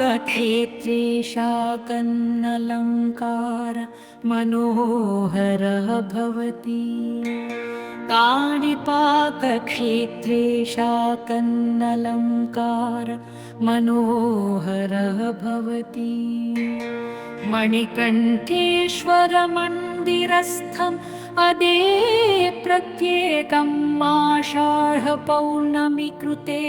काणिपाकक्षेत्रे शाकन्नलङ्कार मनोहरः भवति। काणिपाकक्षेत्रे शाकन्नलङ्कार मनोहरः भवति। मणिकण्ठेश्वरमन्दिरस्थम् अदे प्रत्येकम् आषाढपौर्णमी कृते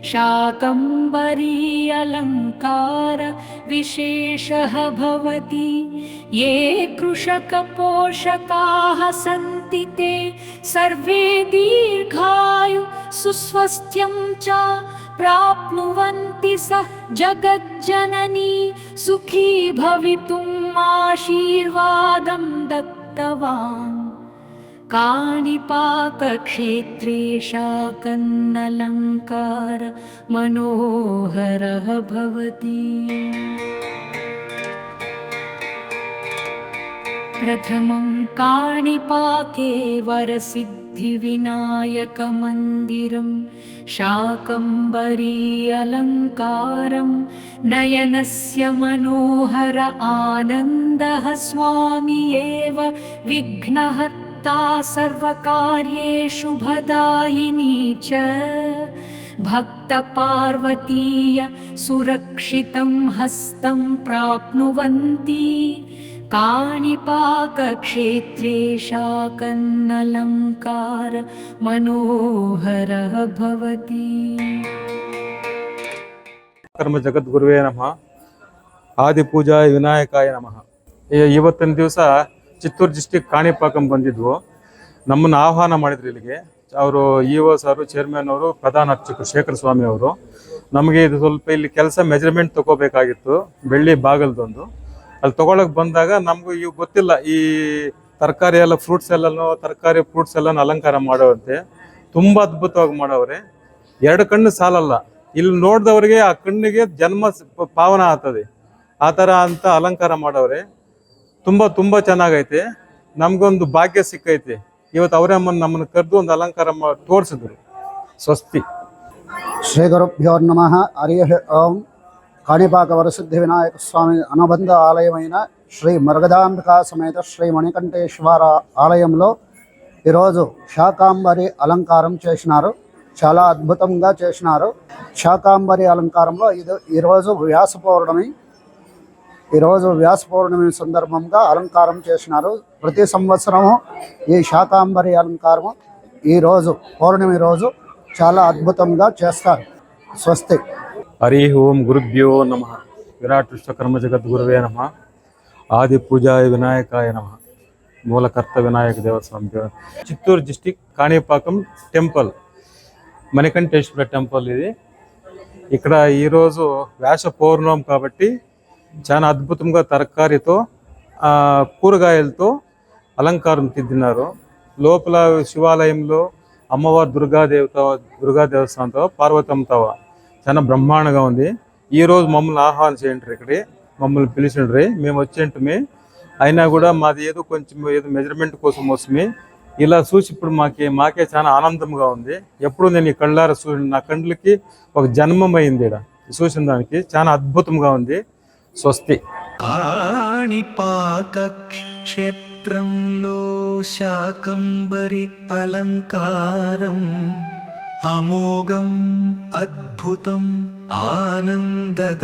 शाकम्भरी अलङ्कार विशेषः भवति। ये कृषकपोषकाः सन्ति ते सर्वे दीर्घायु सुस्वस्थ्यं च प्राप्नुवन्ति। स जगज्जननी सुखी भवितुम् आशीर्वादं दत्तवान्। काणिपाकक्षेत्रे शाकन्नलङ्कार मनोहरः भवति। प्रथमं काणिपाके वरसिद्धिविनायकमन्दिरं शाकम्भरी अलङ्कारं नयनस्य मनोहर आनन्दः स्वामी एव विघ्नहर्ता सर्वकार्येषु शुभदायिनी च भक्तपार्वतीय सुरक्षितं हस्तं प्राप्नुवन्ति। काणिपाकक्षेत्रे शाकन्नलङ्कार मनोहरः भवति। कर्म जगद्गुरुवे नमः। ಆದಿ ಪೂಜಾ ವಿನಾಯಕಾಯ ನಮಃ. ಇವತ್ತಿನ ದಿವಸ ಚಿತ್ತೂರು ಡಿಸ್ಟಿಕ್ ಕಾಣಿಪಾಕಂ ಬಂದಿದ್ವು. ನಮ್ಮನ್ನು ಆಹ್ವಾನ ಮಾಡಿದ್ರು ಇಲ್ಲಿಗೆ. ಅವರು ಇಒ ಸಾರು, ಚೇರ್ಮನ್ ಅವರು, ಪ್ರಧಾನ ಅರ್ಚಕರು ಶೇಖರ ಸ್ವಾಮಿ ಅವರು. ನಮಗೆ ಇದು ಸ್ವಲ್ಪ ಇಲ್ಲಿ ಕೆಲಸ ಮೆಜರ್ಮೆಂಟ್ ತಗೋಬೇಕಾಗಿತ್ತು, ಬೆಳ್ಳಿ ಬಾಗಲ್ದೊಂದು. ಅಲ್ಲಿ ತಗೊಳಕ್ ಬಂದಾಗ ನಮಗೂ ಇವು ಗೊತ್ತಿಲ್ಲ, ಈ ತರಕಾರಿ ಎಲ್ಲ ಫ್ರೂಟ್ಸ್ ಎಲ್ಲ ಅಲಂಕಾರ ಮಾಡೋವಂತೆ ತುಂಬ ಅದ್ಭುತವಾಗಿ ಮಾಡವ್ರೆ. ಎರಡು ಕಣ್ಣು ಸಾಲಲ್ಲ, ಇಲ್ಲಿ ನೋಡಿದವ್ರಿಗೆ ಆ ಕಣ್ಣಿಗೆ ಜನ್ಮ ಪಾವನ ಆಗ್ತದೆ ಆ ಥರ ಅಂತ ಅಲಂಕಾರ ಮಾಡವ್ರೆ. ತುಂಬ ಚೆನ್ನಾಗೈತೆ. ನಮಗೊಂದು ಭಾಗ್ಯ ಸಿಕ್ಕೈತೆ. ಇವತ್ತು ಅವರೇ ನಮ್ಮನ್ನು ಕರೆದು ಒಂದು ಅಲಂಕಾರ ತೋರಿಸಿದ್ರು. ಸ್ವಸ್ತಿ. ಶ್ರೀ ಗುರುಭ್ಯೋ ನಮಃ. ಹರಿ ಓಂ. కాణిపాక వరసిద్ధి వినాయక స్వామి అనుబంధ ఆలయమైన శ్రీ మరగదాంబికా సమేత శ్రీ మణికంఠేశ్వర ఆలయంలో ఈరోజు శాకాంబరి అలంకారం చేసినారు. చాలా అద్భుతంగా చేసినారు. శాకాంబరి అలంకారంలో ఈరోజు వ్యాస పౌర్ణమి సందర్భంగా అలంకారం చేసినారు. ప్రతి సంవత్సరము ఈ శాకాంబరి అలంకారము ఈరోజు పౌర్ణమి రోజు చాలా అద్భుతంగా చేస్తారు. స్వస్తి. హరి ఓం గురుభ్యో నమః. విరాట్ విశ్వకర్మ జగద్గురువే నమః. ఆది పూజా వినాయకాయ నమః. మూలకర్త వినాయక దేవస్వామి. Chittoor district Kanipakam temple, Manikanteshwara temple ఇది. ఇక్కడ ఈరోజు వ్యాస పౌర్ణమి కాబట్టి చాలా అద్భుతంగా తరకారితో కూరగాయలతో అలంకారం తిద్దినారు. లోపల శివాలయంలో అమ్మవారు దుర్గా దేవస్థానంతో పార్వతమ్మతో చాలా బ్రహ్మాండంగా ఉంది. ఈరోజు మమ్మల్ని ఆహ్వానం చేయండి, ఇక్కడే మమ్మల్ని పిలిచిండ్రి. మేము వచ్చేంటమే అయినా కూడా మాది ఏదో మెజర్మెంట్ కోసం వస్తుంది. ఇలా చూసి ఇప్పుడు మాకే చాలా ఆనందంగా ఉంది. ఎప్పుడు నేను ఈ కళ్ళారా చూసి నా కండ్లకి ఒక జన్మం అయింది. ఇక్కడ చూసిన దానికి చాలా అద్భుతంగా ఉంది. స్వస్తి. కాణిపాక క్షేత్రంలో శాకంబరి అలంకారం అమోఘం అద్భుతం ఆనందదాయకం.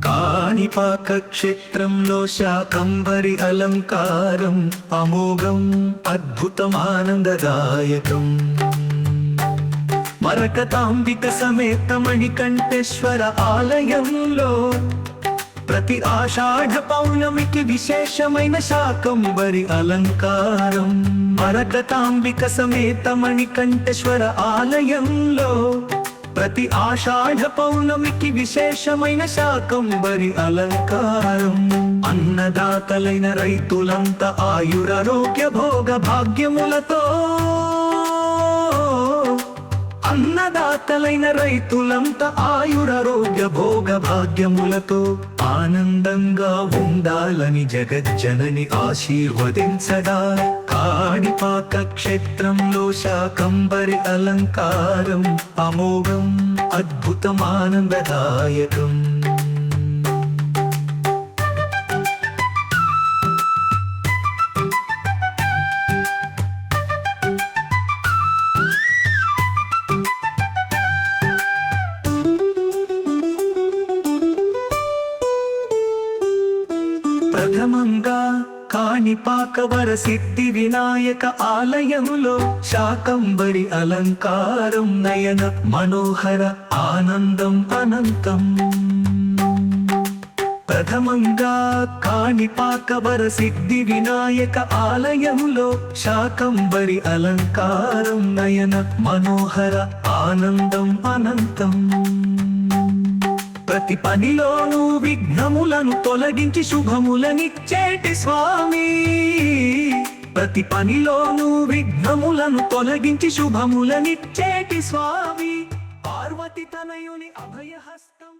కాణిపాక క్షేత్రంలో శాకంబరి అలంకారం అమోఘం అద్భుతం ఆనందదాయకం. మరకతాంబిక సమేత మణికంఠేశ్వర ఆలయంలో ప్రతి ఆషాఢ పౌర్ణమికి విశేషమైన శాకంబరి అలంకారం. మరకతాంబిక సమేత మణికంఠేశ్వర ఆలయంలో ప్రతి ఆషాఢ పౌర్ణమికి విశేషమైన శాకంబరి అలంకారం. అన్నదాతలైన రైతులంతా ఆయురారోగ్య భోగ భాగ్యములతో అన్నదాతలైన రైతులంతా ఆయురారోగ్య భోగ భాగ్యములతో ఆనందంగా ఉండాలని జగజ్జనని ఆశీర్వదించగా కాణిపాక క్షేత్రంలో శాకంబరి అలంకారం అమోఘం అద్భుతమానందదాయకం. ప్రథమంగా కాణిపాకవర సిద్ధి వినాయక ఆలయములో శాకంబరి అలంకారం నయన మనోహర ఆనందం అనంతం. ప్రథమంగా కాణిపాకవర సిద్ధి వినాయక ఆలయములో శాకంబరి అలంకారం నయన మనోహర ఆనందం అనంతం. ప్రతి పనిలోనూ విఘ్నములను తొలగించి శుభములనిచ్చేటి స్వామి. ప్రతి పనిలోనూ విఘ్నములను తొలగించి శుభములనిచ్చేటి స్వామి. పార్వతి తనయుని అభయహస్తం.